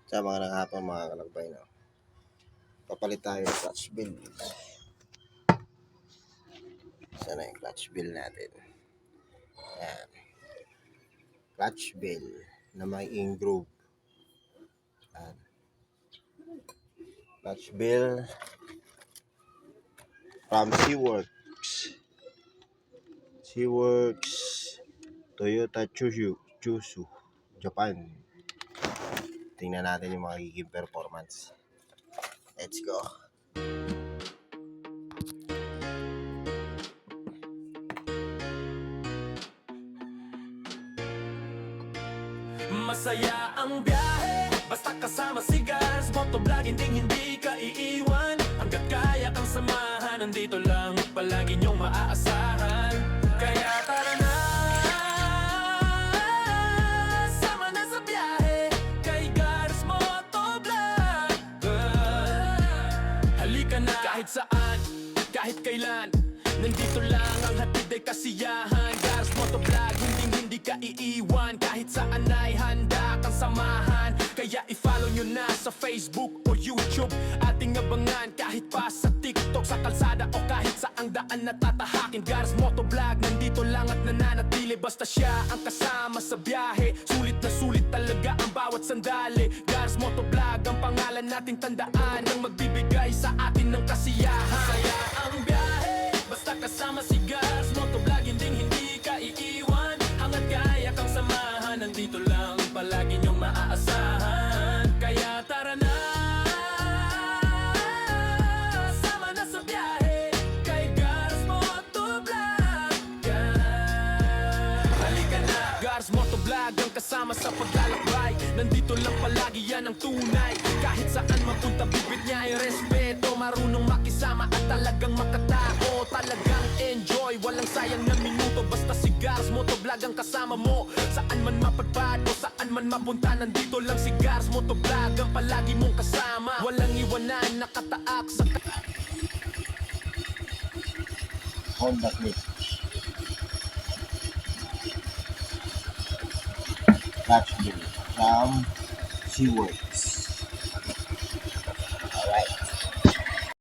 Sa mga nakahapon mga kalakbay, no? Papalit tayo ng clutch bill. Sana yung clutch bill natin. Ayan. Clutch bill na may in-groove. Ayan. Clutch bill from Seaworks Toyota Chusu Japan. Tingnan natin yung magiging performance. Let's go. Masaya ang biyahe, basta kasama si Gars Motovlog, hindi ka iiwan. Hanggat kaya kang samahan, nandito lang palagi niyong maaasahan. Kaya tara na, sama na sa biyahe kay Gars Motovlog. Halika na, kahit saan, kahit kailan, nandito lang ang hatid ay kasiyahan. Gars Motovlog, hindi ka iiwan. Kahit saan ay handa kang samahan. Kaya i-follow nyo na sa Facebook o YouTube. Ating abangan kahit pa sa TikTok, sa kalsada o kahit saang daan na tatahakin. Gars Motovlog, nandito lang at nananatili. Basta siya ang kasama sa biyahe. Sulit na sulit talaga ang bawat sandali. Gars Motovlog, ang pangalan nating tandaan, ang magbibigay sa atin ng kasiyahan. Saya ang biyahe, basta kasama si Gars Motovlog, hindi ka iiwan. Hanggat kaya kang samahan, nandito lang palagi niyong maaasahan. Kaya tara na, sama na sa biyahe kay Gars Motovlog. Halika na, Gars Motovlog, ang kasama sa paglalakbay. Nandito lang palagi yan ang tunay. Kahit saan mapunta, bibit niya ay respeto. Marunong makisama at talagang makatao. Talagang enjoy, walang sayang na minuto. Basta si Gars Motovlog ang kasama mo. Saan man mapadpad o saan man mapunta, nandito lang si Gars Motovlog ang palagi mong kasama. Walang iwanan, nakataak sa Honda Click. Clutch bill from Seaworks.